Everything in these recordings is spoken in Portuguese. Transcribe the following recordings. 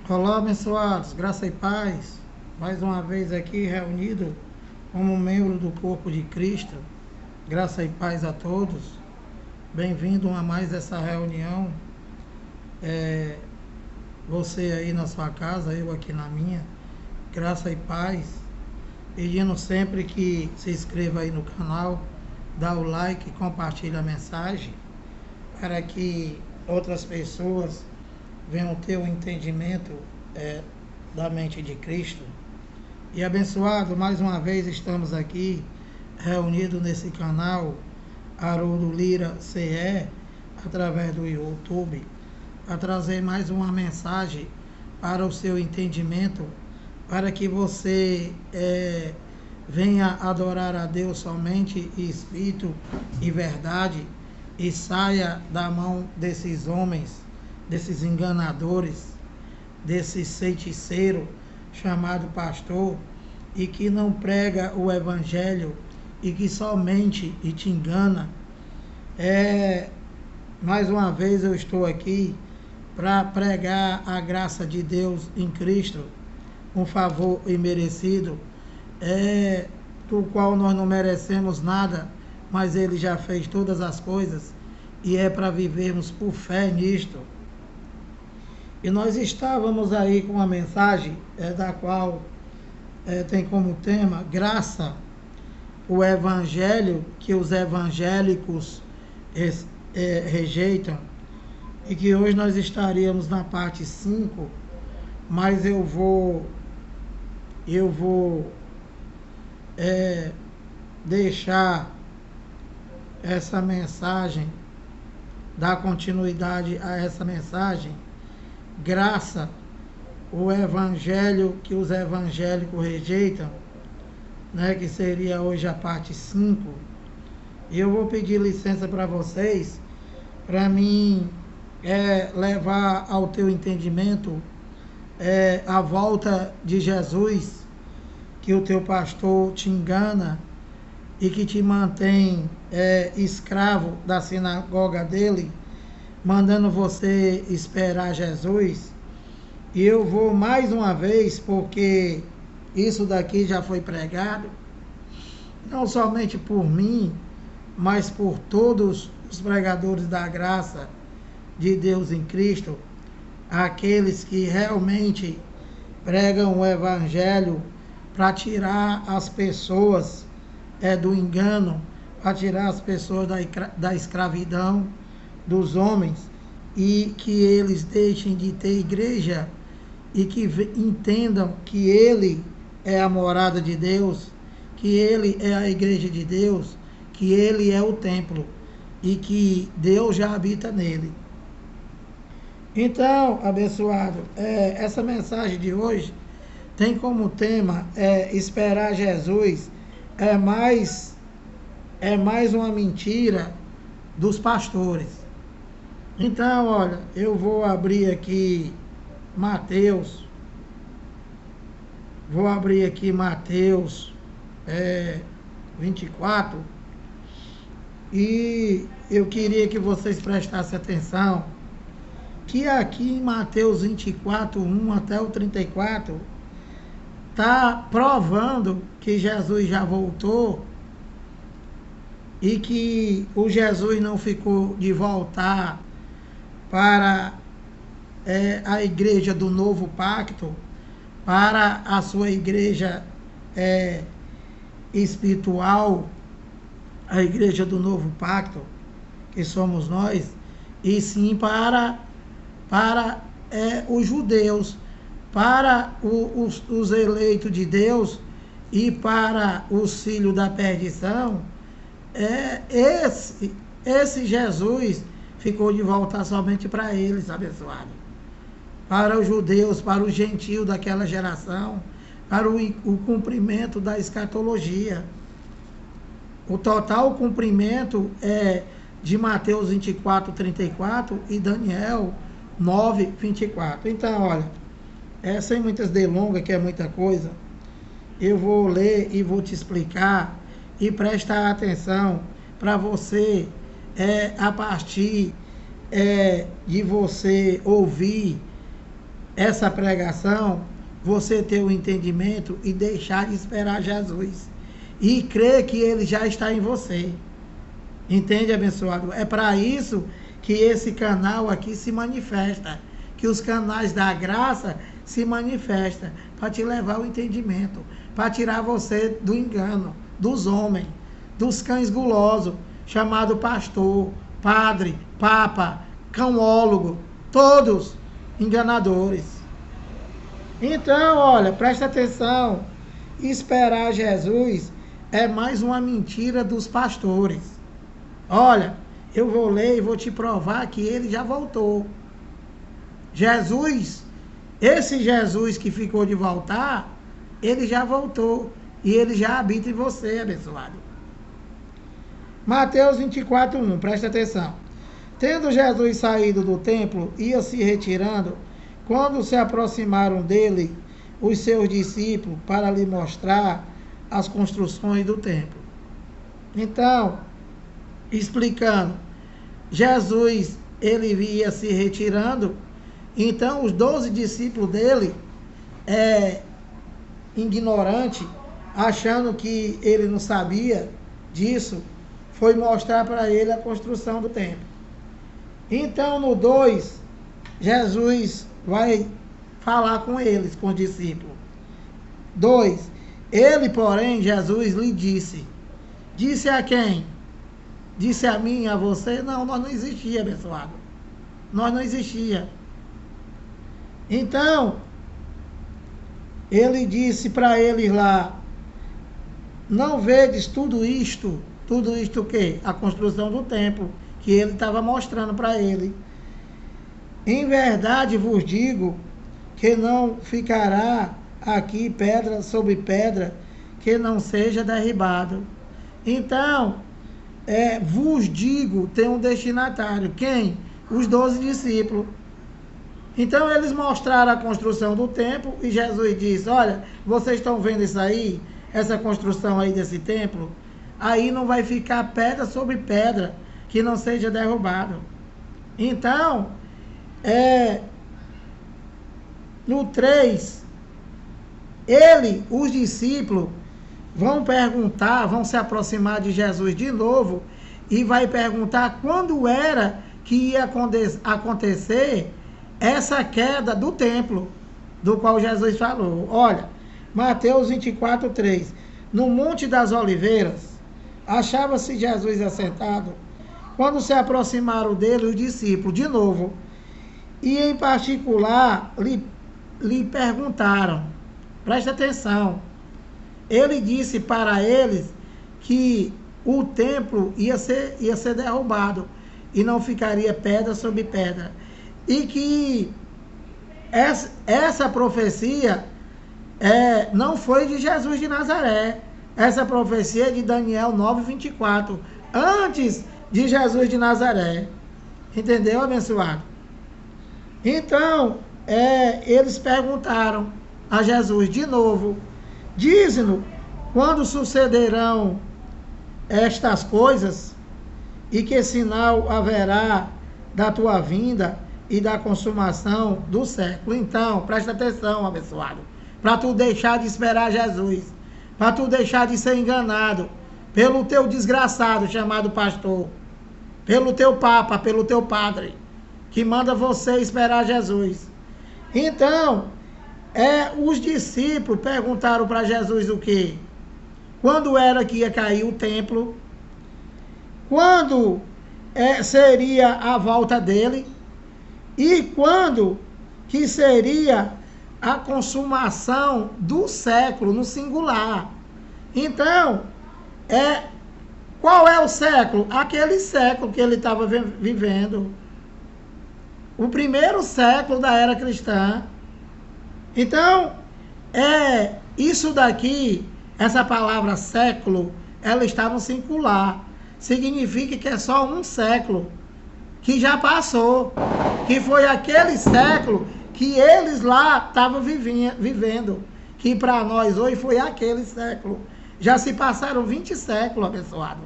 Olá, abençoados, graça e paz. Mais uma vez aqui reunido como membro do corpo de Cristo. Graça e paz a todos. Bem-vindo a mais essa reunião. Você aí na sua casa, eu aqui na minha. Graça e paz. Pedindo sempre que se inscreva aí no canal, dá o like, compartilha a mensagem, para que outras pessoas venham ter o entendimento da mente de Cristo. E abençoado, mais uma vez estamos aqui reunidos nesse canal Haroldo Lira CE, através do YouTube, a trazer mais uma mensagem para o seu entendimento, para que você venha adorar a Deus somente em espírito e verdade, e saia da mão desses homens, desses enganadores, desses feiticeiros chamado pastor, e que não prega o evangelho e que somente te engana. Mais uma vez eu estou aqui para pregar a graça de Deus em Cristo, um favor imerecido, do qual nós não merecemos nada, mas Ele já fez todas as coisas, e é para vivermos por fé nisto. E nós estávamos aí com uma mensagem da qual tem como tema graça, o evangelho que os evangélicos rejeitam, e que hoje nós estaríamos na parte 5, mas eu vou deixar essa mensagem, dar continuidade a essa mensagem, graça, o evangelho que os evangélicos rejeitam, né, que seria hoje a parte 5. E eu vou pedir licença para vocês, para mim levar ao teu entendimento a volta de Jesus, que o teu pastor te engana e que te mantém escravo da sinagoga dele, mandando você esperar Jesus. E eu vou mais uma vez, porque isso daqui já foi pregado, não somente por mim, mas por todos os pregadores da graça de Deus em Cristo, aqueles que realmente pregam o evangelho para tirar as pessoas do engano, para tirar as pessoas da escravidão dos homens, e que eles deixem de ter igreja e que entendam que Ele é a morada de Deus, que Ele é a igreja de Deus, que Ele é o templo e que Deus já habita nele. Então, abençoado, essa mensagem de hoje tem como tema esperar Jesus. É mais uma mentira dos pastores. Então, olha, eu vou abrir aqui Mateus 24, e eu queria que vocês prestassem atenção, que aqui em Mateus 24, 1 até o 34, está provando que Jesus já voltou, e que o Jesus não ficou de voltar para a igreja do novo pacto, para a sua igreja espiritual, a igreja do novo pacto, que somos nós, e sim para os judeus, para os eleitos de Deus e para os filhos da perdição. Esse Jesus ficou de voltar somente para eles, abençoado. Para os judeus, para os gentios daquela geração, para o cumprimento da escatologia. O total cumprimento é de Mateus 24, 34 e Daniel 9, 24. Então, olha, sem muitas delongas, que é muita coisa, eu vou ler e vou te explicar, e prestar atenção para você, a partir de você ouvir essa pregação, você ter o entendimento e deixar de esperar Jesus. E crer que ele já está em você. Entende, abençoado? É para isso que esse canal aqui se manifesta. Que os canais da graça se manifestam. Para te levar ao entendimento. Para tirar você do engano, dos homens, dos cães gulosos, chamado pastor, padre, papa, cãólogo, todos enganadores. Então, olha, presta atenção. Esperar Jesus é mais uma mentira dos pastores. Olha, eu vou ler e vou te provar que ele já voltou. Jesus, esse Jesus que ficou de voltar, ele já voltou. E ele já habita em você, abençoado. Mateus 24:1, presta atenção. Tendo Jesus saído do templo, ia se retirando, quando se aproximaram dele os seus discípulos para lhe mostrar as construções do templo. Então, explicando, Jesus, ele ia se retirando, então os 12 discípulos dele, ignorante, achando que ele não sabia disso, foi mostrar para ele a construção do templo. Então, no 2, Jesus vai falar com eles, com os discípulos. 2. Ele, porém, Jesus lhe disse. Disse a quem? Disse a mim e a você? Não, nós não existia, abençoado. Nós não existia. Então, ele disse para eles lá, não vedes tudo isto o quê? A construção do templo, que ele estava mostrando para ele. Em verdade vos digo que não ficará aqui pedra sobre pedra que não seja derribado. Então, vos digo, tem um destinatário. Quem? Os 12 discípulos. Então, eles mostraram a construção do templo e Jesus disse, olha, vocês estão vendo isso aí? Essa construção aí desse templo? Aí não vai ficar pedra sobre pedra que não seja derrubado. Então, no 3, os discípulos vão perguntar, vão se aproximar de Jesus de novo e vai perguntar quando era que ia acontecer essa queda do templo, do qual Jesus falou. Olha, Mateus 24:3. No Monte das Oliveiras, achava-se Jesus assentado, quando se aproximaram dele os discípulos, de novo, e em particular lhe perguntaram, presta atenção, ele disse para eles que o templo ia ser derrubado e não ficaria pedra sobre pedra. E que essa profecia não foi de Jesus de Nazaré. Essa profecia é de Daniel 9:24, antes de Jesus de Nazaré. Entendeu, abençoado? Então, eles perguntaram a Jesus de novo, dize-nos quando sucederão estas coisas e que sinal haverá da tua vinda e da consumação do século. Então, presta atenção, abençoado, para tu deixar de esperar Jesus, para tu deixar de ser enganado pelo teu desgraçado chamado pastor, pelo teu papa, pelo teu padre, que manda você esperar Jesus. Então, os discípulos perguntaram para Jesus o quê? Quando era que ia cair o templo? Quando seria a volta dele? E quando que seria a consumação do século, no singular? Então, qual é o século? Aquele século que ele estava vivendo. O primeiro século da era cristã. Então, isso daqui, essa palavra século, ela está no singular. Significa que é só um século que já passou, que foi aquele século que eles lá estavam vivendo, que para nós hoje foi aquele século. Já se passaram 20 séculos, abençoado.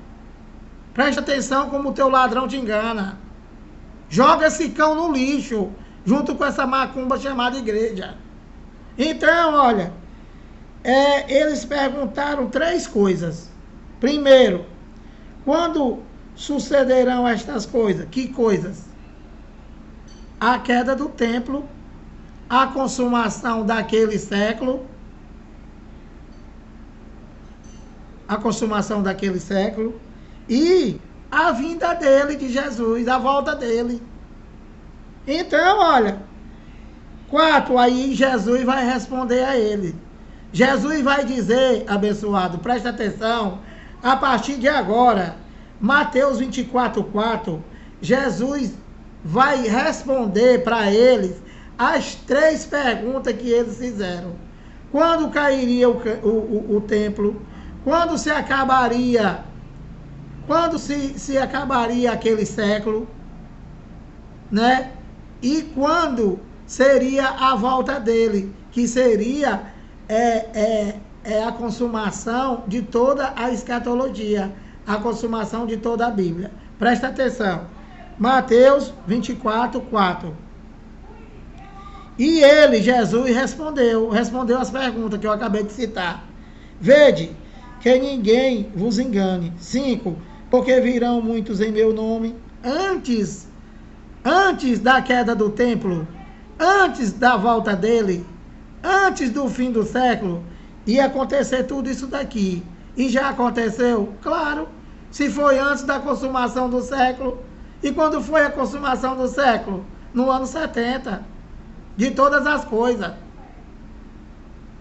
Presta atenção como o teu ladrão te engana. Joga esse cão no lixo, junto com essa macumba chamada igreja. Então, olha, eles perguntaram 3 coisas. Primeiro, quando sucederão estas coisas? Que coisas? A queda do templo, a consumação daquele século, e a vinda dele, de Jesus, a volta dele. Então, olha, 4, aí Jesus vai responder a ele. Jesus vai dizer, abençoado, presta atenção, a partir de agora, Mateus 24:4, Jesus vai responder para eles as 3 perguntas que eles fizeram. Quando cairia o templo? Quando se acabaria? Quando se acabaria aquele século? Né? E quando seria a volta dele? Que seria a consumação de toda a escatologia, a consumação de toda a Bíblia. Presta atenção. Mateus 24:4. E ele, Jesus, respondeu as perguntas que eu acabei de citar. Vede, que ninguém vos engane. 5, porque virão muitos em meu nome, antes da queda do templo, antes da volta dele, antes do fim do século, ia acontecer tudo isso daqui. E já aconteceu? Claro. Se foi antes da consumação do século. E quando foi a consumação do século? No ano 70. De todas as coisas.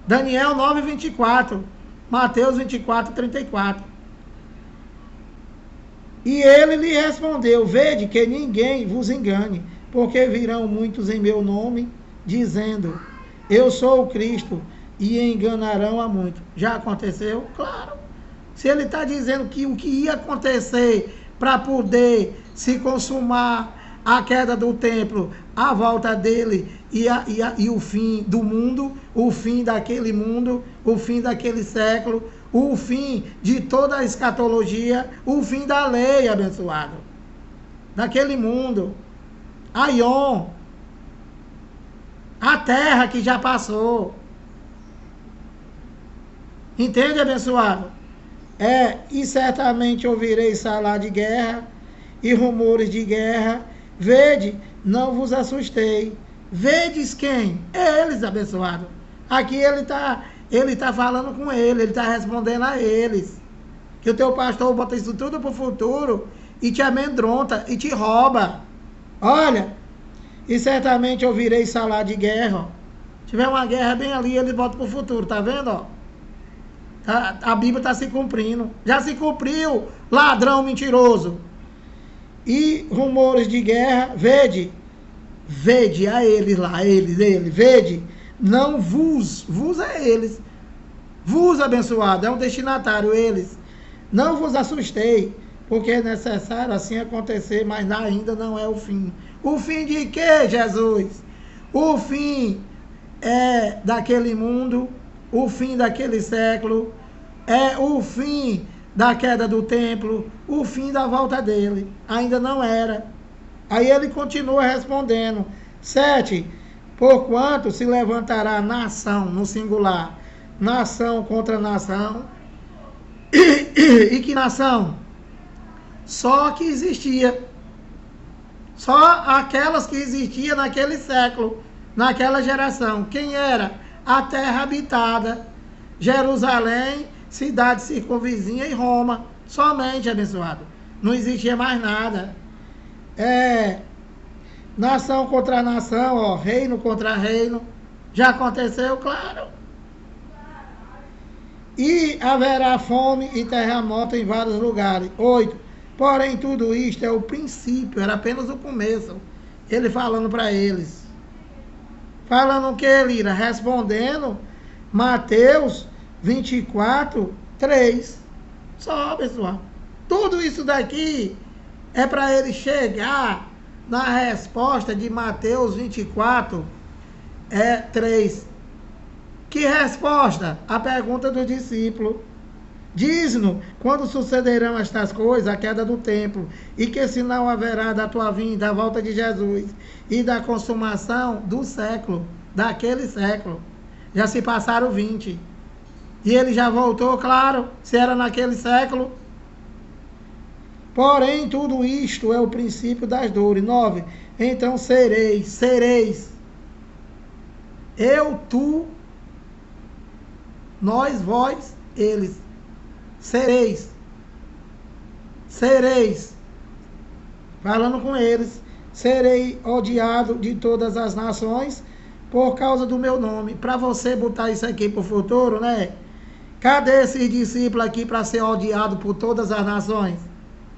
Daniel 9:24. Mateus 24:34. E ele lhe respondeu: vede que ninguém vos engane, porque virão muitos em meu nome, dizendo: eu sou o Cristo, e enganarão a muitos. Já aconteceu? Claro. Se ele está dizendo que o que ia acontecer para poder se consumar a queda do templo, a volta dele e o fim do mundo, o fim daquele mundo, o fim daquele século, o fim de toda a escatologia, o fim da lei, abençoado, daquele mundo, Aion, a terra que já passou. Entende, abençoado? E certamente ouvireis falar de guerra e rumores de guerra. Vede, não vos assustei. Vedes quem? Eles, abençoado. Aqui ele tá falando com ele está respondendo a eles. Que o teu pastor bota isso tudo pro futuro e te amedronta e te rouba. Olha, e certamente ouvireis falar de guerra. Se tiver uma guerra bem ali, ele bota pro futuro, tá vendo, ó? A Bíblia está se cumprindo. Já se cumpriu, ladrão mentiroso. E rumores de guerra, vede a eles lá, vede, não vos é eles, vos abençoado, é um destinatário, eles, não vos assustei, porque é necessário assim acontecer, mas ainda não é o fim. O fim de quê, Jesus? O fim daquele mundo, o fim daquele século, o fim da queda do templo, o fim da volta dele. Ainda não era. Aí ele continua respondendo. 7. Porquanto se levantará nação, no singular, nação contra nação. E que nação? Só que existia. Só aquelas que existiam naquele século, naquela geração. Quem era? A terra habitada. Jerusalém, cidade circunvizinha e Roma. Somente, abençoado. Não existia mais nada. Nação contra nação, ó, reino contra reino. Já aconteceu, claro. E haverá fome e terremoto em vários lugares. 8. Porém, tudo isto é o princípio, era apenas o começo. Ele falando para eles. Falando o que, Lira? Respondendo Mateus 24:3. Só, pessoal. Tudo isso daqui é para ele chegar na resposta de Mateus 24:3. Que resposta? A pergunta do discípulo. Diz-nos quando sucederão estas coisas, a queda do templo, e que sinal haverá da tua vinda, da volta de Jesus, e da consumação do século, daquele século. Já se passaram 20. E ele já voltou, claro, se era naquele século. Porém, tudo isto é o princípio das dores. 9. Então sereis. Eu, tu, nós, vós, eles. Sereis. Falando com eles. Serei odiado de todas as nações por causa do meu nome. Para você botar isso aqui para o futuro, né? Cadê esses discípulos aqui para ser odiado por todas as nações?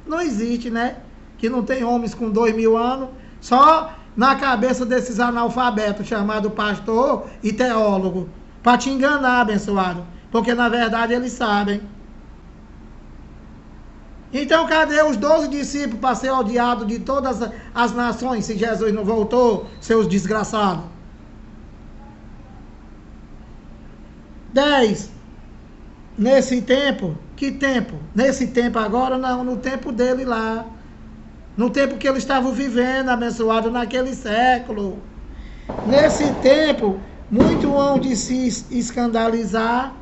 Não existe, né? Que não tem homens com 2000 anos, só na cabeça desses analfabetos chamados pastor e teólogo, para te enganar, abençoado, porque na verdade eles sabem. Então cadê os 12 discípulos para ser odiados de todas as nações se Jesus não voltou, seus desgraçados? 10. Nesse tempo, que tempo? Nesse tempo agora, não, no tempo dele lá. No tempo que eles estavam vivendo, abençoado, naquele século. Nesse tempo, muitos hão de se escandalizar,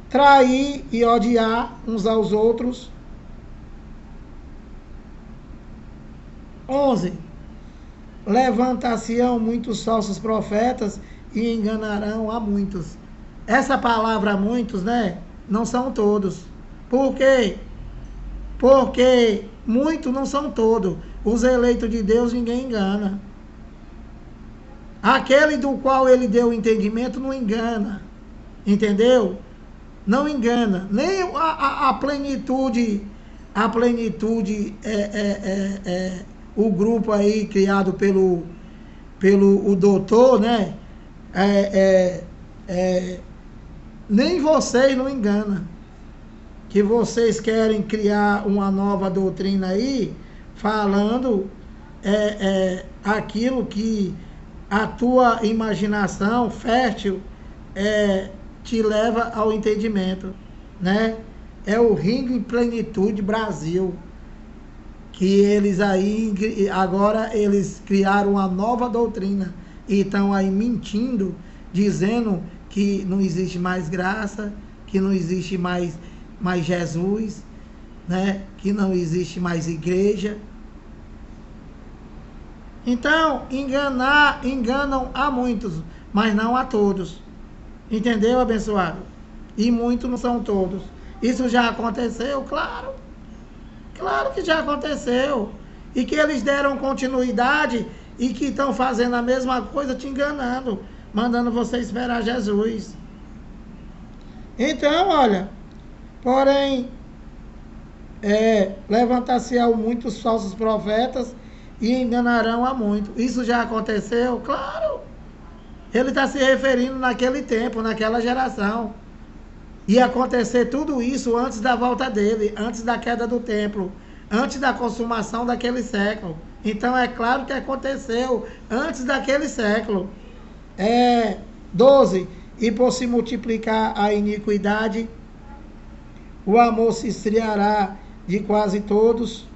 trair e odiar uns aos outros. 11. Levantar-se-ão muitos falsos profetas e enganarão a muitos. Essa palavra muitos, né? Não são todos. Por quê? Porque muitos não são todos. Os eleitos de Deus ninguém engana. Aquele do qual ele deu o entendimento não engana. Entendeu? Não engana. Nem a plenitude, o grupo aí criado pelo o doutor, né? Nem vocês não enganam. Que vocês querem criar uma nova doutrina aí, falando aquilo que a tua imaginação fértil te leva ao entendimento, né? É o Ringo em Plenitude Brasil, que eles aí, agora eles criaram uma nova doutrina e estão aí mentindo, dizendo que não existe mais graça, que não existe mais Jesus, né? Que não existe mais igreja. Então, enganam a muitos, mas não a todos. Entendeu, abençoado? E muitos não são todos. Isso já aconteceu? Claro. Claro que já aconteceu. E que eles deram continuidade e que estão fazendo a mesma coisa, te enganando, mandando você esperar Jesus. Então, olha, porém, levantar-se-ão muitos falsos profetas e enganarão a muitos. Isso já aconteceu? Claro. Ele está se referindo naquele tempo, naquela geração. Ia acontecer tudo isso antes da volta dele, antes da queda do templo, antes da consumação daquele século. Então é claro que aconteceu antes daquele século. 12. E por se multiplicar a iniquidade, o amor se esfriará de quase todos.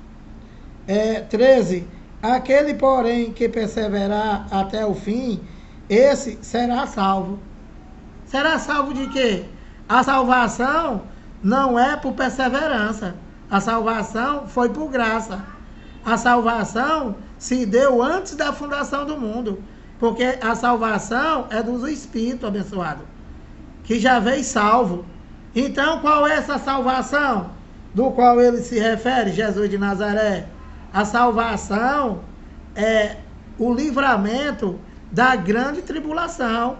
13. Aquele, porém, que perseverar até o fim, esse será salvo. Será salvo de quê? A salvação não é por perseverança. A salvação foi por graça. A salvação se deu antes da fundação do mundo. Porque a salvação é dos espíritos abençoados, que já veio salvo. Então, qual é essa salvação do qual ele se refere, Jesus de Nazaré? A salvação é o livramento da grande tribulação,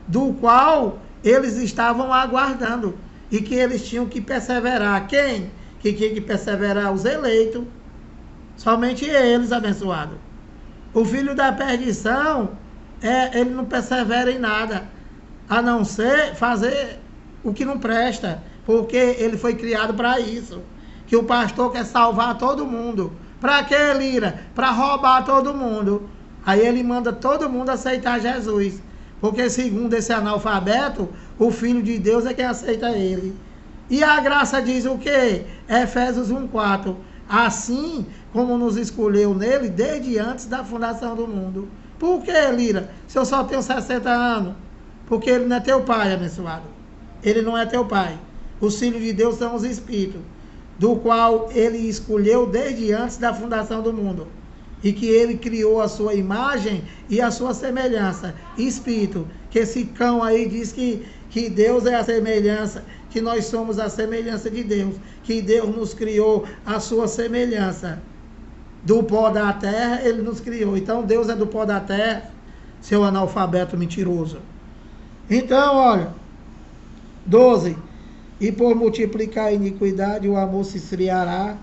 do qual eles estavam aguardando e que eles tinham que perseverar. Quem que tinha que perseverar? Os eleitos. Somente eles, abençoados. O filho da perdição, ele não persevera em nada, a não ser fazer o que não presta, porque ele foi criado para isso. Que o pastor quer salvar todo mundo. Para que, Lira? Para roubar todo mundo. Aí ele manda todo mundo aceitar Jesus. Porque segundo esse analfabeto, o Filho de Deus é quem aceita ele. E a graça diz o quê? Efésios 1:4. Assim como nos escolheu nele desde antes da fundação do mundo. Por que, Lira? Se eu só tenho 60 anos? Porque ele não é teu pai, abençoado. Ele não é teu pai. Os filhos de Deus são os espíritos, do qual ele escolheu desde antes da fundação do mundo. E que ele criou a sua imagem e a sua semelhança. Espírito, que esse cão aí diz que Deus é a semelhança, que nós somos a semelhança de Deus, que Deus nos criou a sua semelhança. Do pó da terra, ele nos criou. Então, Deus é do pó da terra, seu analfabeto mentiroso. Então, olha, 12. E por multiplicar a iniquidade, o amor se esfriará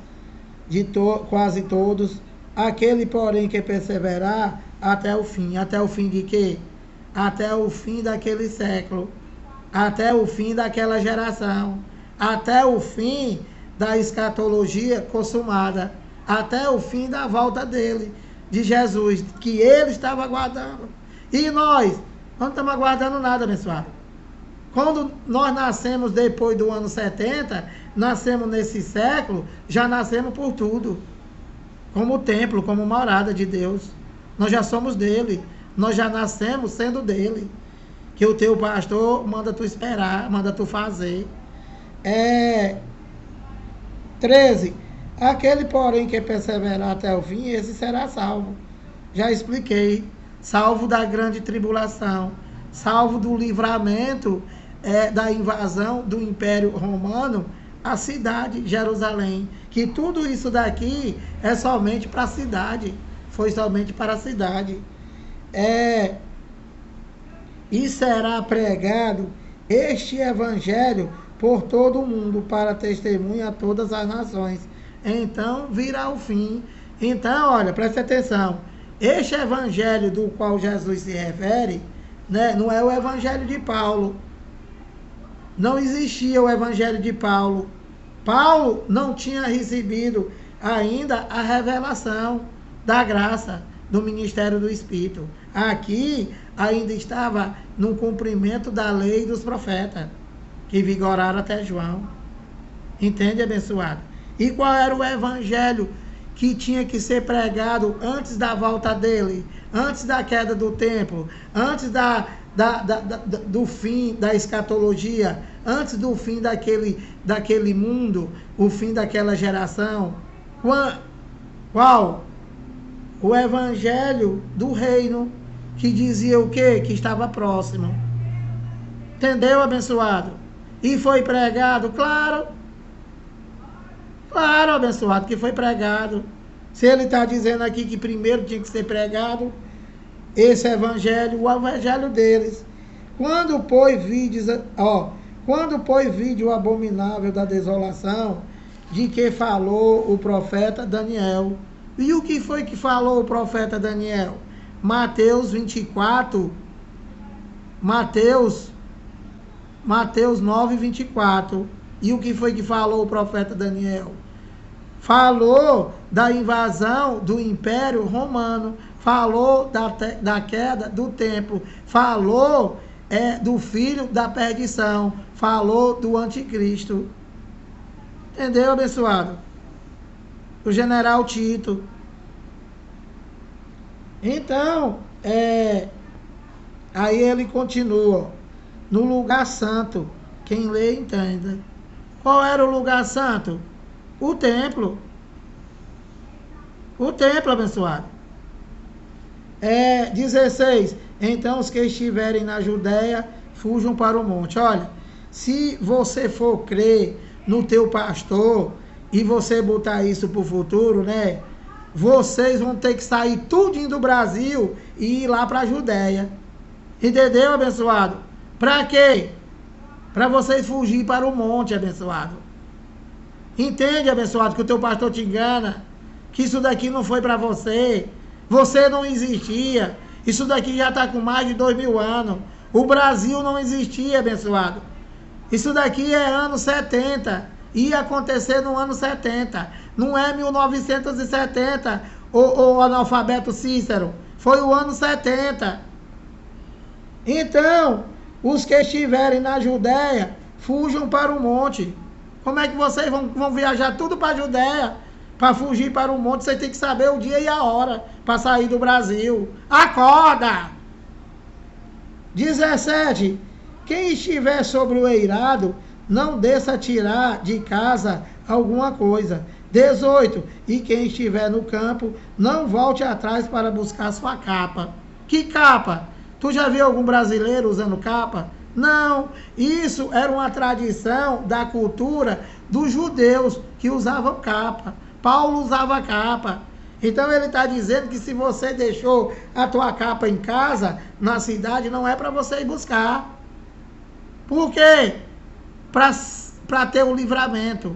de quase todos. Aquele, porém, que perseverar até o fim. Até o fim de quê? Até o fim daquele século. Até o fim daquela geração. Até o fim da escatologia consumada. Até o fim da volta dele, de Jesus, que ele estava aguardando. E nós não estamos aguardando nada, abençoado. Quando nós nascemos depois do ano 70, nascemos nesse século, já nascemos por tudo. Como templo, como morada de Deus. Nós já somos dele. Nós já nascemos sendo dele. Que o teu pastor manda tu esperar, manda tu fazer. 13. Aquele, porém, que perseverar até o fim, esse será salvo. Já expliquei. Salvo da grande tribulação. Salvo do livramento da invasão do Império Romano à cidade Jerusalém. Que tudo isso daqui é somente para a cidade. Foi somente para a cidade. E será pregado este evangelho por todo o mundo, para testemunha a todas as nações. Então virá o fim. Então, olha, preste atenção. Este evangelho do qual Jesus se refere, né, não é o evangelho de Paulo. Não existia o evangelho de Paulo. Paulo não tinha recebido ainda a revelação da graça do ministério do Espírito. Aqui ainda estava no cumprimento da lei dos profetas, que vigoraram até João. Entende, abençoado? E qual era o evangelho que tinha que ser pregado antes da volta dele, antes da queda do templo, antes do fim da escatologia, antes do fim daquele mundo, o fim daquela geração? Qual? O evangelho do reino, que dizia o quê? Que estava próximo. Entendeu, abençoado? E foi pregado, claro. Claro, abençoado, que foi pregado. Se ele está dizendo aqui que primeiro tinha que ser pregado esse evangelho, o evangelho deles. Quando, pois, vide o abominável da desolação, de que falou o profeta Daniel. E o que foi que falou o profeta Daniel? Mateus 24, Mateus 9, 24. E o que foi que falou o profeta Daniel? Falou da invasão do Império Romano, falou da queda do templo, falou do filho da perdição, falou do anticristo. Entendeu, abençoado? O general Tito. Então, aí ele continua. No lugar santo, quem lê entenda. Qual era o lugar santo? O templo. O templo, abençoado. 16. Então os que estiverem na Judéia fujam para o monte. Olha, se você for crer no teu pastor e você botar isso para o futuro, né? Vocês vão ter que sair tudinho do Brasil e ir lá para a Judéia. Entendeu, abençoado? Para quê? Para vocês fugir para o monte, abençoado. Entende, abençoado, que o teu pastor te engana? Que isso daqui não foi para você. Você não existia. Isso daqui já está com mais de 2000 anos. O Brasil não existia, abençoado. Isso daqui é ano 70. Ia acontecer no ano 70. Não é 1970, o analfabeto Cícero. Foi o ano 70. Então, os que estiverem na Judéia, fujam para o monte. Como é que vocês vão viajar tudo para a Judéia, para fugir para o monte? Você tem que saber o dia e a hora para sair do Brasil. Acorda! 17. Quem estiver sobre o eirado, não desça tirar de casa alguma coisa. 18. E quem estiver no campo, não volte atrás para buscar sua capa. Que capa? Tu já viu algum brasileiro usando capa? Não, isso era uma tradição da cultura dos judeus que usavam capa. Paulo usava capa. Então ele está dizendo que se você deixou a tua capa em casa, na cidade, não é para você ir buscar. Por quê? Para ter o livramento.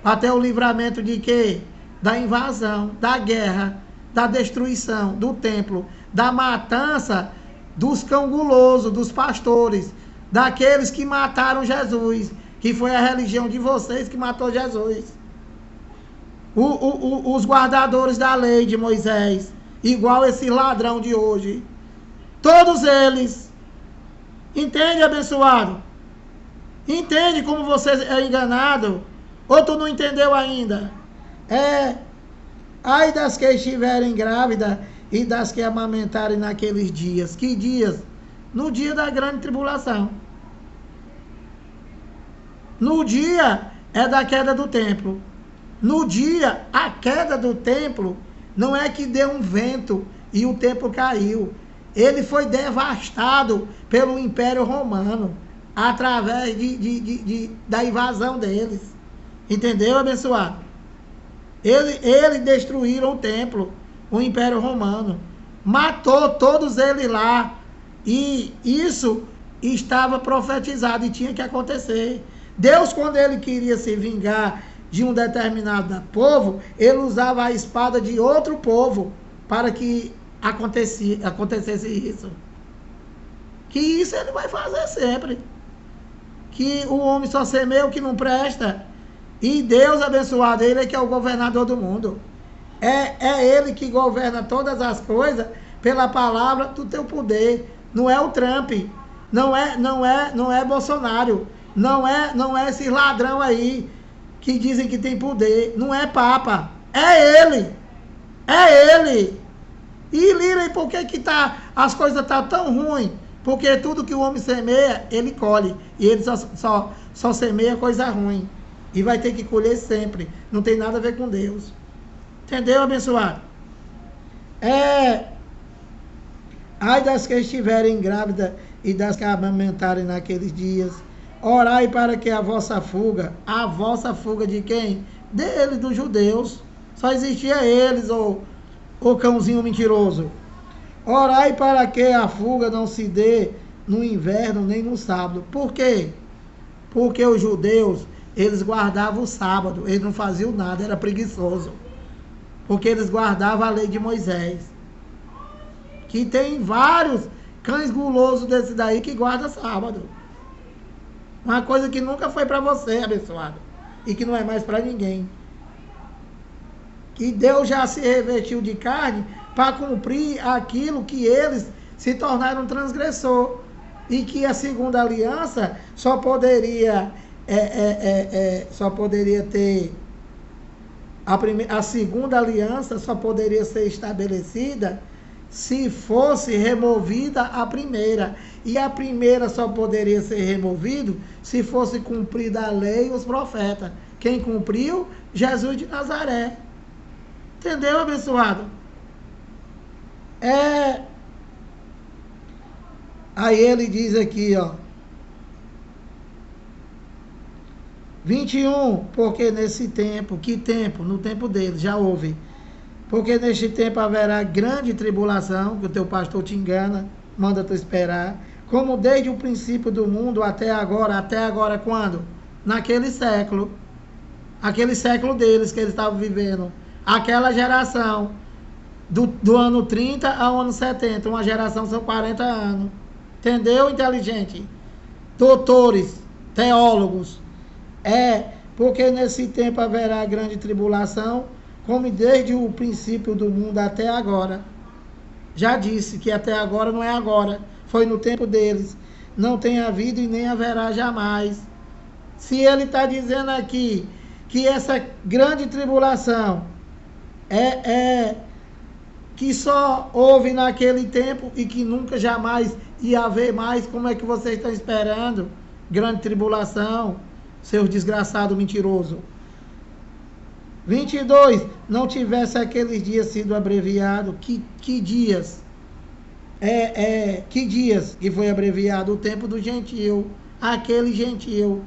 Para ter o livramento de quê? Da invasão, da guerra, da destruição do templo, da matança dos cão gulosos, dos pastores, daqueles que mataram Jesus, que foi a religião de vocês que matou Jesus. Os guardadores da lei de Moisés, igual esse ladrão de hoje. Todos eles. Entende, abençoado? Entende como você é enganado? Ou tu não entendeu ainda? Ai das que estiverem grávidas e das que amamentarem naqueles dias. Que dias? No dia da grande tribulação. No dia é da queda do templo. No dia, a queda do templo, não é que deu um vento e o templo caiu. Ele foi devastado pelo Império Romano, através da invasão deles. Entendeu, abençoado? Eles destruíram o templo, o Império Romano. Matou todos eles lá. E isso estava profetizado e tinha que acontecer. Deus, quando ele queria se vingar de um determinado povo, ele usava a espada de outro povo para que acontecesse isso. Que isso ele vai fazer sempre. Que o homem só semeia o que não presta. E Deus, abençoado, ele é que é o governador do mundo. É ele que governa todas as coisas pela palavra do teu poder. Não é o Trump. Não é Bolsonaro. Não é esse ladrão aí que dizem que tem poder. Não é Papa. É ele. É ele. E Lira, e por que as coisas estão tão ruins? Porque tudo que o homem semeia, ele colhe. E ele só semeia coisa ruim. E vai ter que colher sempre. Não tem nada a ver com Deus. Entendeu, abençoado? Ai das que estiverem grávidas e das que amamentarem naqueles dias. Orai para que a vossa fuga de quem? Deles, dos judeus. Só existia eles, o cãozinho mentiroso. Orai para que a fuga não se dê no inverno nem no sábado. Por quê? Porque os judeus, eles guardavam o sábado, eles não faziam nada, era preguiçoso. Porque eles guardavam a lei de Moisés. Que tem vários cães gulosos desse daí que guardam sábado. Uma coisa que nunca foi para você, abençoado. E que não é mais para ninguém. Que Deus já se revestiu de carne para cumprir aquilo que eles se tornaram transgressor. E que a segunda aliança só poderia ter... A segunda aliança só poderia ser estabelecida se fosse removida a primeira. E a primeira só poderia ser removida se fosse cumprida a lei e os profetas. Quem cumpriu? Jesus de Nazaré. Entendeu, abençoado? Aí ele diz aqui, ó. 21, porque nesse tempo, que tempo? No tempo dele, já houve. Porque neste tempo haverá grande tribulação, que o teu pastor te engana, manda tu esperar, como desde o princípio do mundo até agora quando? Naquele século deles que eles estavam vivendo, aquela geração, do ano 30 ao ano 70, uma geração são 40 anos, entendeu, inteligente? Doutores, teólogos, porque nesse tempo haverá grande tribulação, como desde o princípio do mundo até agora. Já disse que até agora não é agora, foi no tempo deles. Não tem havido e nem haverá jamais. Se ele está dizendo aqui que essa grande tribulação que só houve naquele tempo e que nunca jamais ia haver mais, como é que vocês estão esperando? Grande tribulação, seus desgraçados mentirosos. 22, não tivesse aqueles dias sido abreviado, que dias? Que dias que foi abreviado? O tempo do gentio, aquele gentio.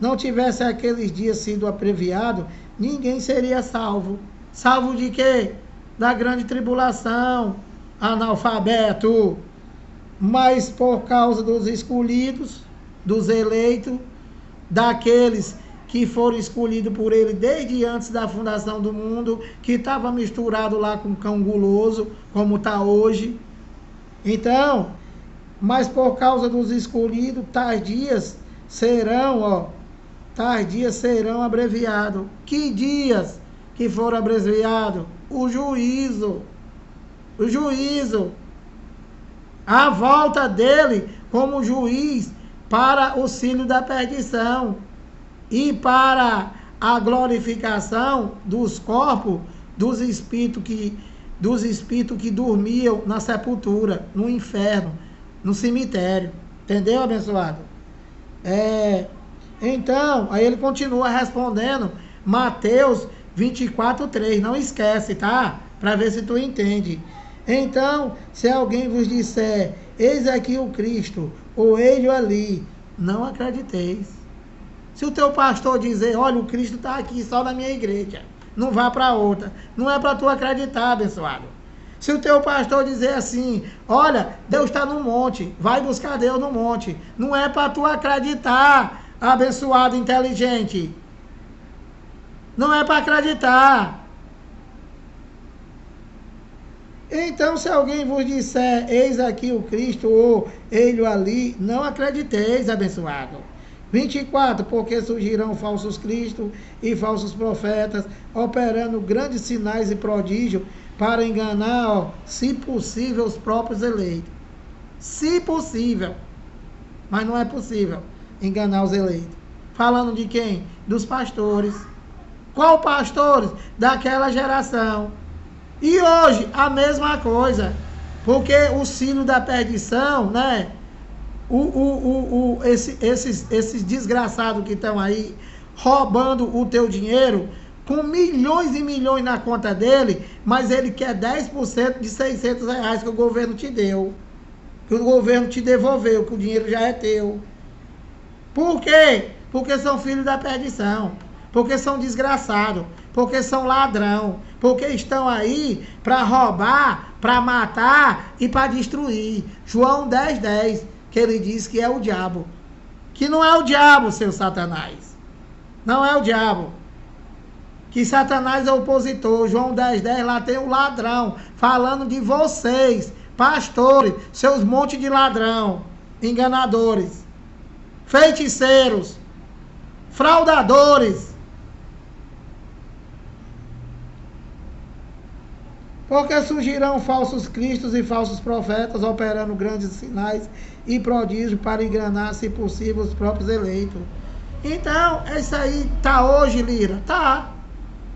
Não tivesse aqueles dias sido abreviado, ninguém seria salvo. Salvo de quê? Da grande tribulação, analfabeto. Mas por causa dos escolhidos, dos eleitos, daqueles que foram escolhidos por ele desde antes da fundação do mundo, que estava misturado lá com cão guloso, como está hoje. Então, mas por causa dos escolhidos, tais dias serão abreviados. Que dias que foram abreviados? O juízo. O juízo. A volta dele como juiz para o auxílio da perdição e para a glorificação dos corpos dos espíritos que dormiam na sepultura, no inferno, no cemitério. Entendeu, abençoado? Então, aí ele continua respondendo Mateus 24:3. Não esquece, tá? Para ver se tu entende. Então, se alguém vos disser, eis aqui o Cristo, ou ele ali, não acrediteis. Se o teu pastor dizer, olha, o Cristo está aqui só na minha igreja, não vá para outra, não é para tu acreditar, abençoado. Se o teu pastor dizer assim, olha, Deus está no monte, vai buscar Deus no monte, não é para tu acreditar, abençoado inteligente. Não é para acreditar. Então, se alguém vos disser, eis aqui o Cristo, ou ele ali, não acrediteis, abençoado. 24, porque surgirão falsos cristos e falsos profetas, operando grandes sinais e prodígios, para enganar, se possível, os próprios eleitos. Se possível. Mas não é possível enganar os eleitos. Falando de quem? Dos pastores. Qual pastores? Daquela geração. E hoje, a mesma coisa. Porque o sino da perdição, né? Esses desgraçados que estão aí roubando o teu dinheiro, com milhões e milhões na conta dele, mas ele quer 10% de R$600 que o governo te deu. Que o governo te devolveu, que o dinheiro já é teu. Por quê? Porque são filhos da perdição. Porque são desgraçados. Porque são ladrão. Porque estão aí para roubar, para matar e para destruir. João 10:10, que ele diz que é o diabo. Que não é o diabo, seu Satanás. Não é o diabo. Que Satanás é opositor. João 10:10, lá tem o ladrão. Falando de vocês, pastores, seus montes de ladrão. Enganadores. Feiticeiros. Fraudadores. Porque surgirão falsos cristos e falsos profetas, operando grandes sinais e prodígios para enganar, se possível, os próprios eleitos. Então, isso aí tá hoje, Lira? Tá.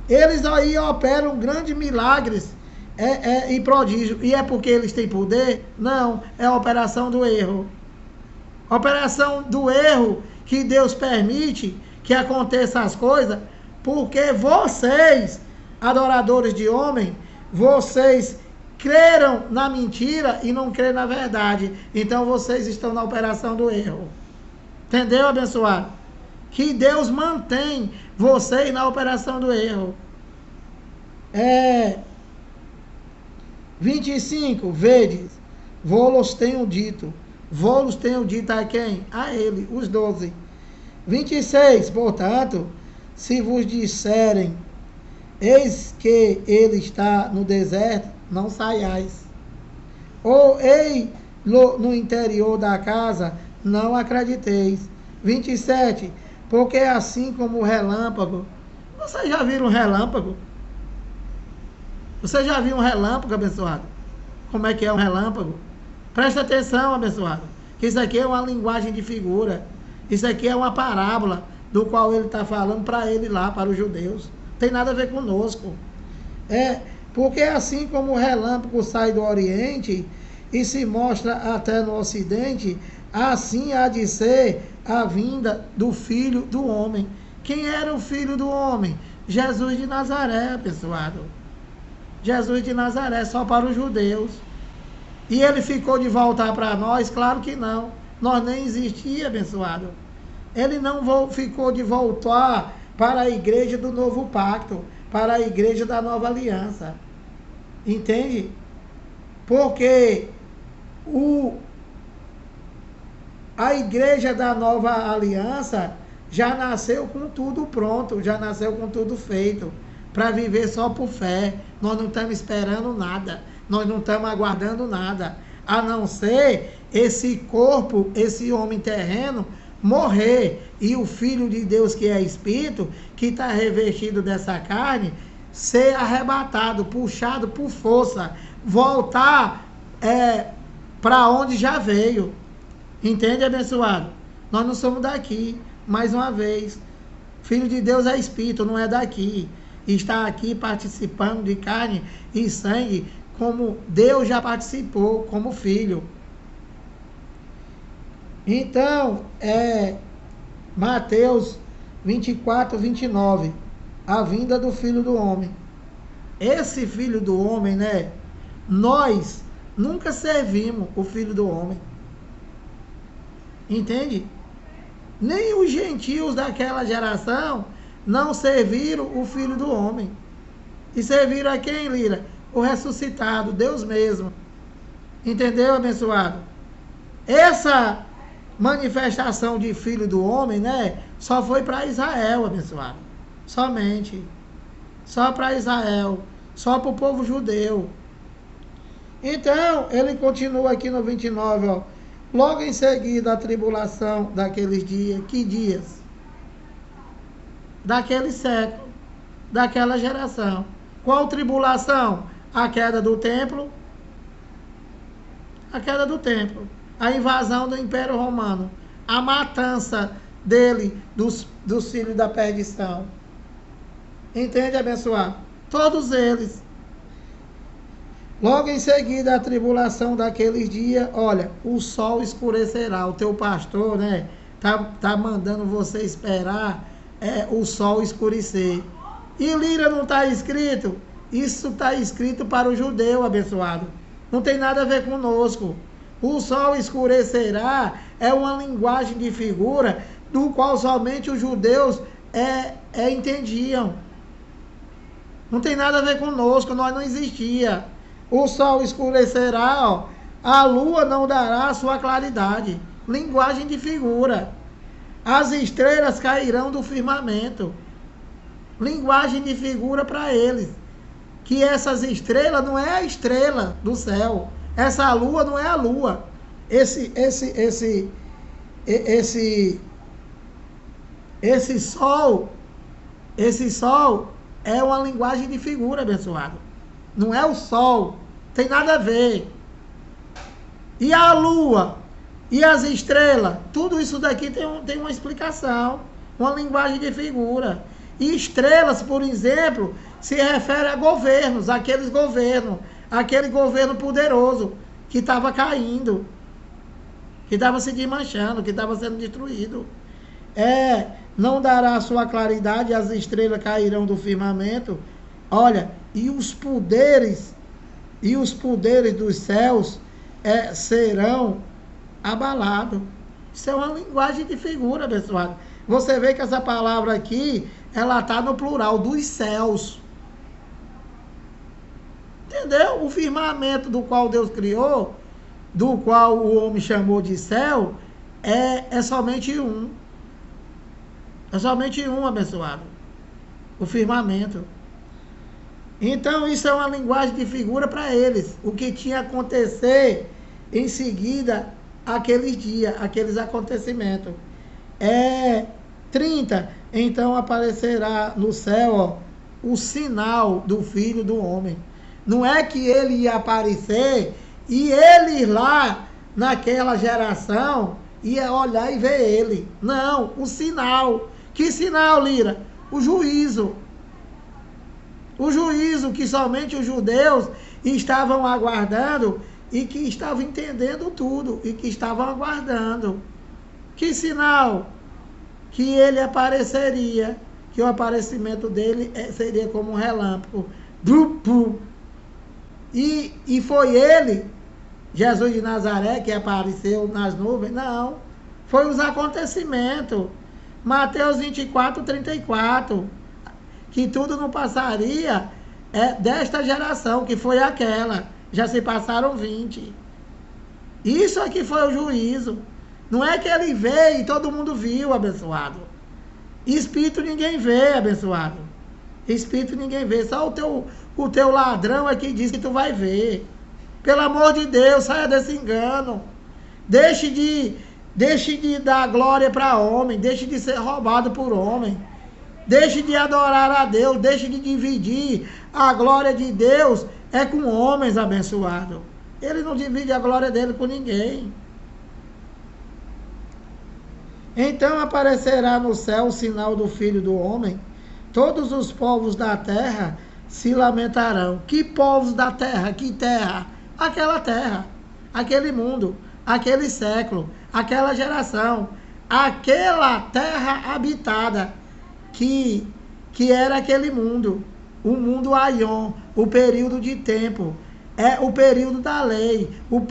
Eles aí operam grandes milagres e prodígios. E é porque eles têm poder? Não. É a operação do erro. Operação do erro que Deus permite que aconteça as coisas, porque vocês, adoradores de homem, vocês creram na mentira e não creram na verdade. Então vocês estão na operação do erro. Entendeu, abençoado? Que Deus mantém vocês na operação do erro. 25, vedes, vou-los tenho dito. Vou-los tenho dito a quem? A ele, os 12. 26, portanto, se vos disserem, eis que ele está no deserto, não saiais. Ou ei no interior da casa, não acrediteis. 27, porque assim como o relâmpago. Vocês já viram um relâmpago? Você já viu um relâmpago, abençoado? Como é que é um relâmpago? Presta atenção, abençoado, que isso aqui é uma linguagem de figura. Isso aqui é uma parábola do qual ele está falando para ele lá, para os judeus. Não tem nada a ver conosco. Porque assim como o relâmpago sai do Oriente e se mostra até no Ocidente, assim há de ser a vinda do Filho do Homem. Quem era o Filho do Homem? Jesus de Nazaré, abençoado. Jesus de Nazaré, só para os judeus. E ele ficou de voltar para nós? Claro que não. Nós nem existia, abençoado. Ele não ficou de voltar para a igreja do novo pacto, para a igreja da nova aliança. Entende? Porque a igreja da nova aliança já nasceu com tudo pronto, já nasceu com tudo feito, para viver só por fé. Nós não estamos esperando nada, nós não estamos aguardando nada, a não ser esse corpo, esse homem terreno, morrer, e o Filho de Deus, que é Espírito, que está revestido dessa carne, ser arrebatado, puxado por força, voltar para onde já veio. Entende, abençoado? Nós não somos daqui, mais uma vez. Filho de Deus é Espírito, não é daqui. Está aqui participando de carne e sangue, como Deus já participou, como Filho. Então, Mateus 24, 29, a vinda do Filho do Homem. Esse Filho do Homem, né? Nós nunca servimos o Filho do Homem. Entende? Nem os gentios daquela geração não serviram o Filho do Homem. E serviram a quem, Lira? O ressuscitado, Deus mesmo. Entendeu, abençoado? Essa manifestação de Filho do Homem, né? Só foi para Israel, abençoado. Somente. Só para Israel. Só para o povo judeu. Então, ele continua aqui no 29, ó. Logo em seguida, a tribulação daqueles dias. Que dias? Daquele século. Daquela geração. Qual tribulação? A queda do templo. A queda do templo. A invasão do Império Romano. A matança dele, dos filhos da perdição. Entende, abençoado? Todos eles. Logo em seguida, a tribulação daqueles dias, olha, o sol escurecerá. O teu pastor, né, tá mandando você esperar o sol escurecer. E Lira, não está escrito? Isso está escrito para o judeu, abençoado. Não tem nada a ver conosco. O sol escurecerá é uma linguagem de figura do qual somente os judeus entendiam. Não tem nada a ver conosco, nós não existia. O sol escurecerá, ó, a lua não dará sua claridade. Linguagem de figura. As estrelas cairão do firmamento. Linguagem de figura para eles. Que essas estrelas não é a estrela do céu. Essa lua não é a lua. Esse sol é uma linguagem de figura, abençoado. Não é o sol. Tem nada a ver. E a lua e as estrelas, tudo isso daqui tem uma explicação, uma linguagem de figura. E estrelas, por exemplo, se refere a governos, aquele governo poderoso que estava caindo, que estava se desmanchando, que estava sendo destruído. Não dará sua claridade, as estrelas cairão do firmamento. Olha, e os poderes dos céus serão abalados. Isso é uma linguagem de figura, abençoado. Você vê que essa palavra aqui, ela está no plural, dos céus. Entendeu? O firmamento do qual Deus criou, do qual o homem chamou de céu, é somente um. É somente um, abençoado. O firmamento. Então, isso é uma linguagem de figura para eles. O que tinha a acontecer em seguida, aqueles dias, aqueles acontecimentos. 30. Então, aparecerá no céu, ó, o sinal do Filho do Homem. Não é que ele ia aparecer e eles lá, naquela geração, ia olhar e ver ele. Não, o sinal. Que sinal, Lira? O juízo. O juízo que somente os judeus estavam aguardando e que estavam entendendo tudo e que estavam aguardando. Que sinal? Que ele apareceria, que o aparecimento dele seria como um relâmpago. E foi ele, Jesus de Nazaré, que apareceu nas nuvens? Não. Foi os acontecimentos. Mateus 24, 34. Que tudo não passaria desta geração, que foi aquela. Já se passaram 20. Isso aqui foi o juízo. Não é que ele veio e todo mundo viu, abençoado. Espírito ninguém vê, abençoado. Espírito ninguém vê. Só o teu ladrão é que diz que tu vai ver. Pelo amor de Deus, saia desse engano. Deixe de dar glória para homem. Deixe de ser roubado por homem. Deixe de adorar a Deus. Deixe de dividir a glória de Deus. É com homens, abençoado. Ele não divide a glória dele com ninguém. Então aparecerá no céu o sinal do Filho do Homem. Todos os povos da terra se lamentarão. Que povos da terra? Que terra? Aquela terra, aquele mundo, aquele século, aquela geração, aquela terra habitada que era aquele mundo, o mundo Aion, o período de tempo, o período da lei, o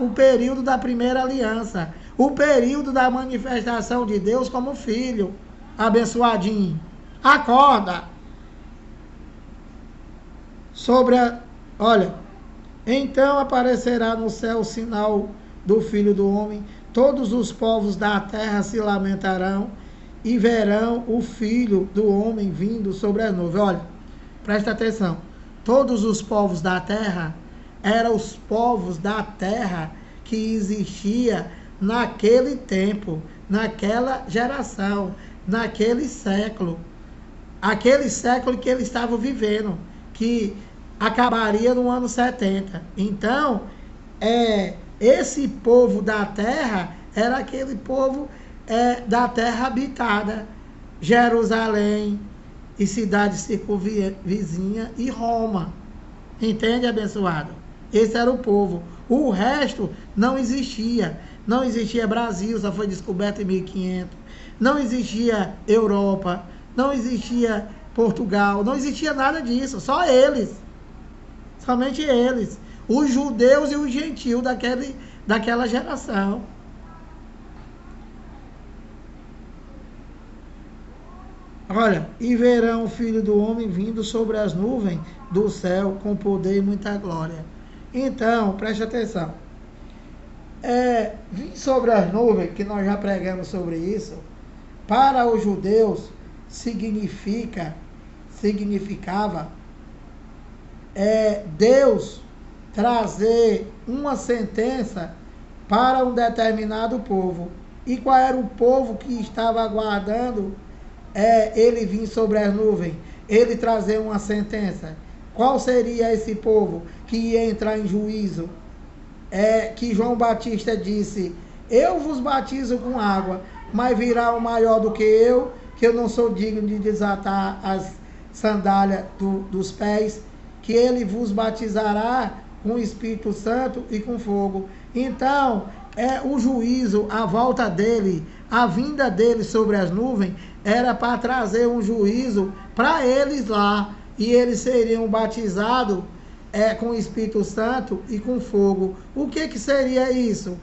período da primeira aliança, o período da manifestação de Deus como filho. Abençoadinho, acorda. Olha, então aparecerá no céu o sinal do Filho do Homem, todos os povos da terra se lamentarão e verão o Filho do Homem vindo sobre as nuvens. Olha, presta atenção, todos os povos da terra eram os povos da terra que existia naquele tempo, naquela geração, naquele século que eles estavam vivendo, que acabaria no ano 70. Então, esse povo da terra era aquele povo da terra habitada, Jerusalém e cidade circunvizinha e Roma. Entende, abençoado? Esse era o povo. O resto não existia. Não existia Brasil, só foi descoberto em 1500. Não existia Europa, não existia Portugal, não existia nada disso, só eles. Somente eles, os judeus e os gentios daquela geração. Olha, e verão o Filho do Homem vindo sobre as nuvens do céu com poder e muita glória. Então, preste atenção. Vir sobre as nuvens, que nós já pregamos sobre isso, para os judeus significava Deus trazer uma sentença para um determinado povo. E qual era o povo que estava aguardando ele vir sobre as nuvens? Ele trazer uma sentença. Qual seria esse povo que ia entrar em juízo? Que João Batista disse: eu vos batizo com água, mas virá um maior do que eu não sou digno de desatar as sandálias dos pés, que ele vos batizará com o Espírito Santo e com fogo. Então, o juízo, a volta dele, a vinda dele sobre as nuvens, era para trazer um juízo para eles lá, e eles seriam batizados com o Espírito Santo e com fogo. O que seria isso?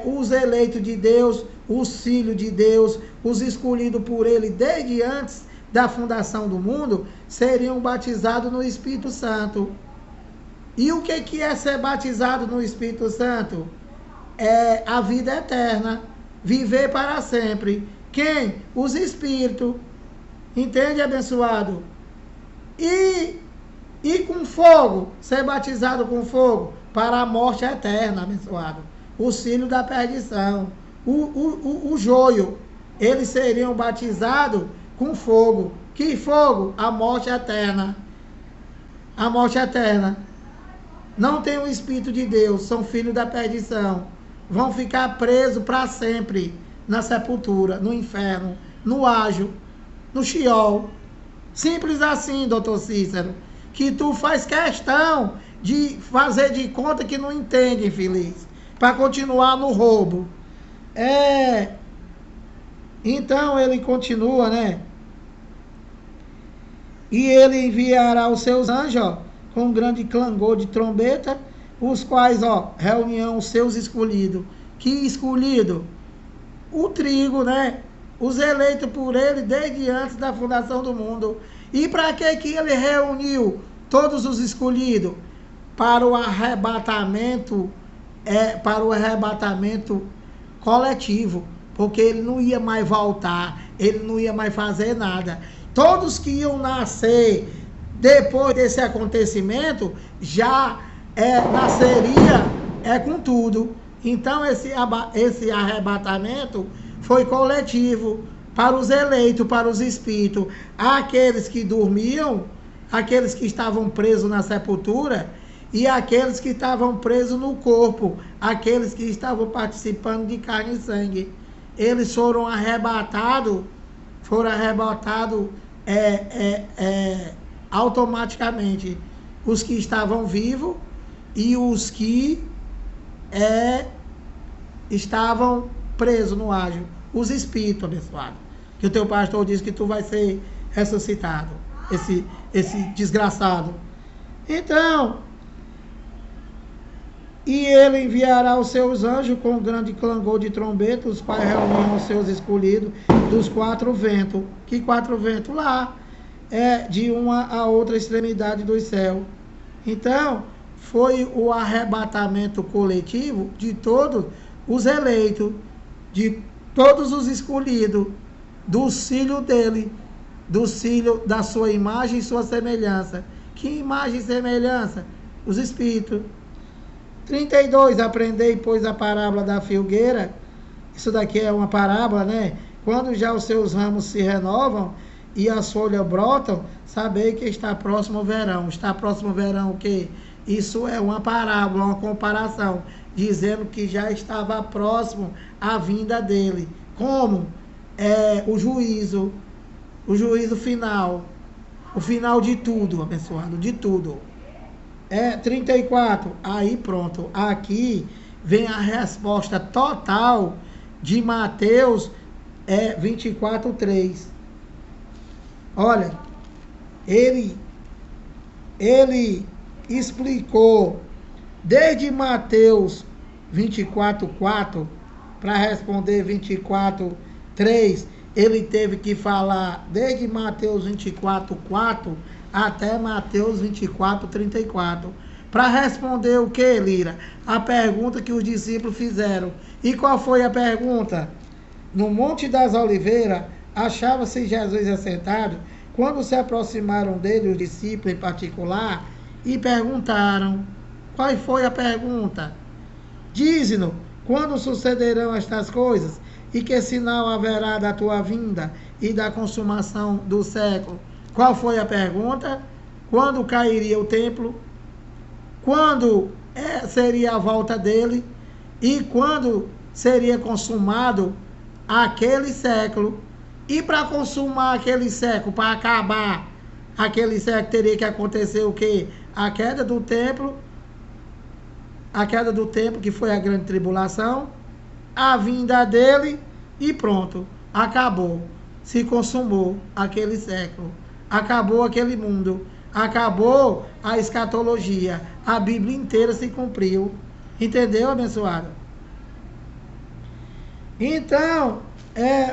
Os eleitos de Deus, os filhos de Deus, os escolhidos por ele desde antes da fundação do mundo, seriam batizados no Espírito Santo. E o que é ser batizado no Espírito Santo? É a vida eterna, viver para sempre. Quem? Os Espíritos. Entende, abençoado? E com fogo, ser batizado com fogo, para a morte eterna, abençoado. Os filhos da perdição, o joio, eles seriam batizados com fogo. Que fogo? A morte eterna. A morte eterna. Não tem o Espírito de Deus, são filhos da perdição. vão ficar presos para sempre na sepultura, no inferno, no ágio, no Sheol. Simples assim, doutor Cícero, que tu faz questão de fazer de conta que não entende, infeliz, para continuar no roubo. Então ele continua, né? E ele enviará os seus anjos, ó, com um grande clangor de trombeta, os quais, ó, reunirão os seus escolhidos. Que escolhido? O trigo, né? Os eleitos por ele desde antes da fundação do mundo. E para que ele reuniu todos os escolhidos? Para o arrebatamento, coletivo, porque ele não ia mais voltar, ele não ia mais fazer nada. Todos que iam nascer depois desse acontecimento já nasceria com tudo. Então esse arrebatamento foi coletivo para os eleitos, para os espíritos, aqueles que dormiam, aqueles que estavam presos na sepultura e aqueles que estavam presos no corpo, aqueles que estavam participando de carne e sangue. Eles foram arrebatados automaticamente, os que estavam vivos e os que estavam presos no ágio, os espíritos abençoados, que o teu pastor disse que tu vai ser ressuscitado, esse desgraçado. Então, e ele enviará os seus anjos com um grande clangor de trombeta, os quais reunirão os seus escolhidos dos 4 ventos. Que 4 ventos? Lá, de uma a outra extremidade do céu. Então, foi o arrebatamento coletivo de todos os eleitos, de todos os escolhidos, do filho dele, do filho da sua imagem e sua semelhança. Que imagem e semelhança? Os espíritos. 32, aprendei, pois, a parábola da figueira. Isso daqui é uma parábola, né? Quando já os seus ramos se renovam e as folhas brotam, sabei que está próximo o verão. Está próximo o verão o quê? Isso é uma parábola, uma comparação, dizendo que já estava próximo a vinda dele. Como? O juízo final. O final de tudo, abençoado, de tudo. 34, aí pronto, aqui vem a resposta total de Mateus 24:3. Olha, ele explicou desde Mateus 24:4 para responder 24:3, ele teve que falar desde Mateus 24:4 até Mateus 24:34. Para responder o que, Lira? A pergunta que os discípulos fizeram. E qual foi a pergunta? No Monte das Oliveiras, achava-se Jesus assentado, quando se aproximaram dele os discípulos em particular, e perguntaram. Qual foi a pergunta? Dize-nos, quando sucederão estas coisas? E que sinal haverá da tua vinda e da consumação do século? Qual foi a pergunta? Quando cairia o templo? Quando seria a volta dele? E quando seria consumado aquele século? E para consumar aquele século, para acabar aquele século, teria que acontecer o quê? A queda do templo, que foi a grande tribulação, a vinda dele e pronto, acabou. Se consumou aquele século. Acabou aquele mundo, acabou a escatologia, a Bíblia inteira se cumpriu. Entendeu, abençoado? Então,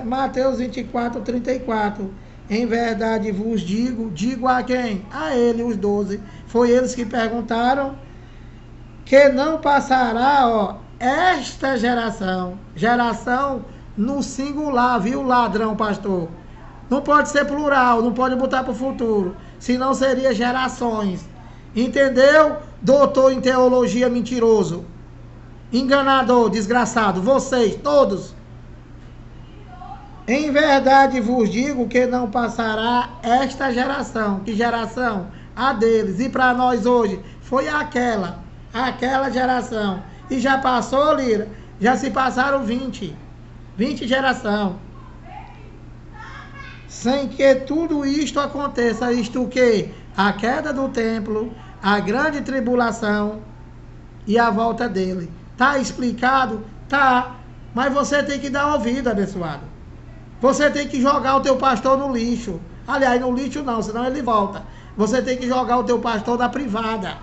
Mateus 24:34. Em verdade vos digo a quem? A ele, os 12. Foi eles que perguntaram, que não passará, esta geração no singular, viu, ladrão, pastor? Não pode ser plural, não pode botar para o futuro, senão seria gerações. Entendeu? Doutor em teologia mentiroso, enganador, desgraçado, vocês todos. Em verdade vos digo que não passará esta geração. Que geração? A deles. E para nós hoje foi aquela geração. E já passou, Lira? Já se passaram 20 gerações. Sem que tudo isto aconteça, isto que? A queda do templo, a grande tribulação e a volta dele. Tá explicado? Tá. Mas você tem que dar ouvido, abençoado. Você tem que jogar o teu pastor no lixo. Aliás, no lixo não, senão ele volta. Você tem que jogar o teu pastor na privada.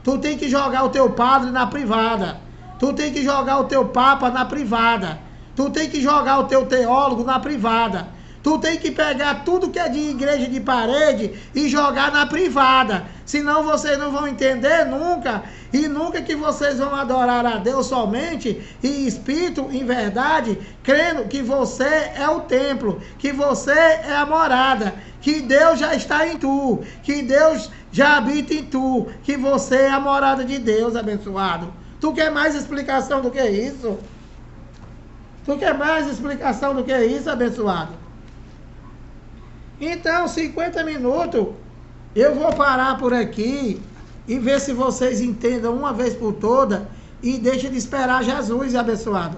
Tu tem que jogar o teu padre na privada. Tu tem que jogar o teu papa na privada. Tu tem que jogar o teu teólogo na privada. Tu tem que pegar tudo que é de igreja de parede e jogar na privada. Senão vocês não vão entender nunca. E nunca que vocês vão adorar a Deus somente em espírito, em verdade, crendo que você é o templo, que você é a morada, que Deus já está em tu, que Deus já habita em tu, que você é a morada de Deus, abençoado. Tu quer mais explicação do que isso? Tu quer mais explicação do que isso, abençoado? Então, 50 minutos, eu vou parar por aqui e ver se vocês entendam uma vez por toda e deixem de esperar Jesus, abençoado.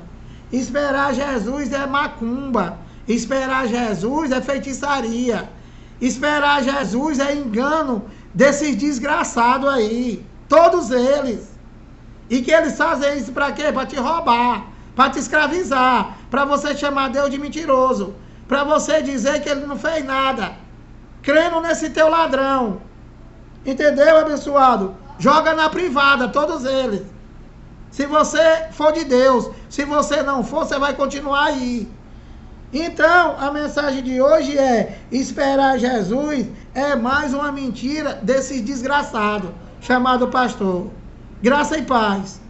Esperar Jesus é macumba. Esperar Jesus é feitiçaria. Esperar Jesus é engano desses desgraçados aí. Todos eles. E que eles fazem isso para quê? Para te roubar, para te escravizar, para você chamar Deus de mentiroso, para você dizer que ele não fez nada, crendo nesse teu ladrão. Entendeu, abençoado? Joga na privada, todos eles. Se você for de Deus, se você não for, você vai continuar aí. Então, a mensagem de hoje é: esperar Jesus é mais uma mentira desses desgraçados, chamado pastor. Graça e paz.